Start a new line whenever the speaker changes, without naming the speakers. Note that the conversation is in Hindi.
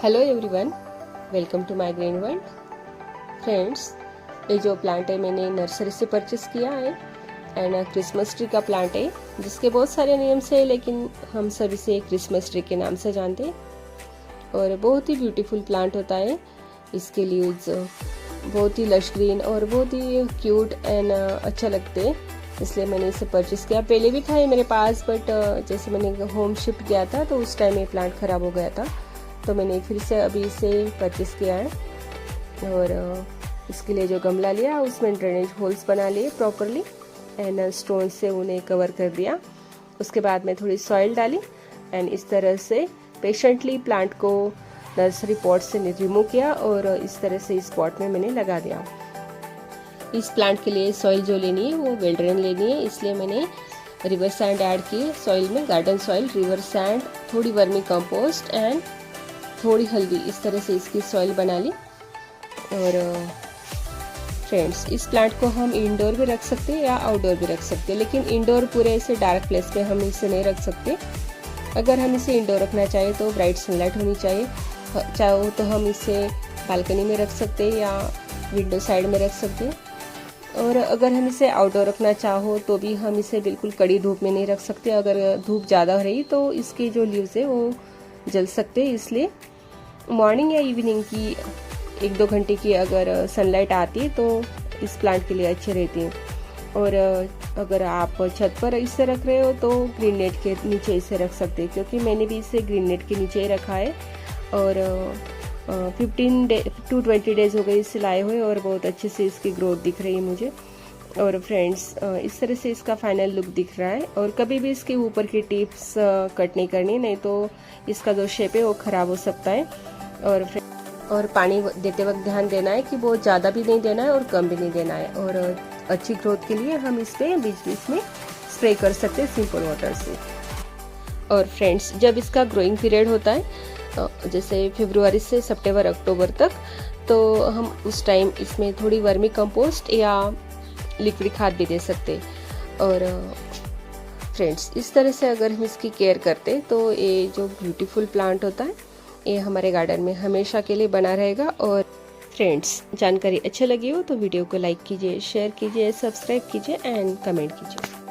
Hello everyone, welcome to my green world. Friends, ये जो प्लांट है मैंने नर्सरी से परचेस किया है एंड क्रिसमस ट्री का प्लांट है जिसके बहुत सारे नेम्स हैं, लेकिन हम सभी से क्रिसमस ट्री के नाम से जानते हैं। और बहुत ही ब्यूटीफुल प्लांट होता है। इसके लीव्स बहुत ही लश ग्रीन और बहुत ही क्यूट एंड अच्छा लगते हैं, इसलिए मैंने इसे परचेस किया। पहले भी था ये मेरे पास, बट जैसे मैंने होम शिफ्ट किया था तो उस टाइम ये प्लांट ख़राब हो गया था, तो मैंने फिर से अभी इसे परचेस किया है। और इसके लिए जो गमला लिया उसमें ड्रेनेज होल्स बना लिए प्रॉपरली एंड स्टोन से उन्हें कवर कर दिया। उसके बाद मैं थोड़ी सॉइल डाली एंड इस तरह से पेशेंटली प्लांट को नर्सरी पॉट से रिमूव किया और इस तरह से इस पॉट में मैंने लगा दिया। इस प्लांट के लिए सॉइल जो लेनी है वो वेल ड्रेन लेनी है, इसलिए मैंने रिवर सैंड ऐड की सॉइल में। गार्डन सॉइल, रिवर सैंड, थोड़ी वर्मी कंपोस्ट एंड थोड़ी हल्दी, इस तरह से इसकी सॉइल बना ली। और फ्रेंड्स, इस प्लांट को हम इंडोर भी रख सकते हैं या आउटडोर भी रख सकते हैं, लेकिन इंडोर पूरे ऐसे डार्क प्लेस पे हम इसे नहीं रख सकते। अगर हम इसे इंडोर रखना चाहें तो ब्राइट सनलाइट होनी चाहिए। चाहो तो हम इसे बालकनी में रख सकते हैं या विंडो साइड में रख सकते हैं। और अगर हम इसे आउटडोर रखना चाहो तो भी हम इसे बिल्कुल कड़ी धूप में नहीं रख सकते। अगर धूप ज़्यादा रही तो इसके जो लीव्स है वो जल सकते हैं, इसलिए मॉर्निंग या इवनिंग की 1-2 घंटे की अगर सनलाइट आती है तो इस प्लांट के लिए अच्छी रहती है। और अगर आप छत पर इसे रख रहे हो तो ग्रीन नेट के नीचे इसे रख सकते हैं, क्योंकि मैंने भी इसे ग्रीन नेट के नीचे ही रखा है। और 15 to 20 डेज हो गए इसे लाए हुए और बहुत अच्छे से इसकी ग्रोथ दिख रही है मुझे। और फ्रेंड्स, इस तरह से इसका फाइनल लुक दिख रहा है। और कभी भी इसके ऊपर की टिप्स कट नहीं करनी, नहीं तो इसका जो शेप है वो ख़राब हो सकता है। और पानी देते वक्त ध्यान देना है कि बहुत ज़्यादा भी नहीं देना है और कम भी नहीं देना है। और अच्छी ग्रोथ के लिए हम इस पर बीच बीच में स्प्रे कर सकते हैं सिंपल वाटर से। और फ्रेंड्स, जब इसका ग्रोइंग पीरियड होता है जैसे फरवरी से सितंबर अक्टूबर तक, तो हम उस टाइम इसमें थोड़ी वर्मी कंपोस्ट या लिक्विड खाद भी दे सकते। और फ्रेंड्स, इस तरह से अगर हम इसकी केयर करते तो ये जो ब्यूटीफुल प्लांट होता है ये हमारे गार्डन में हमेशा के लिए बना रहेगा। और फ्रेंड्स, जानकारी अच्छी लगी हो तो वीडियो को लाइक कीजिए, शेयर कीजिए, सब्सक्राइब कीजिए एंड कमेंट कीजिए।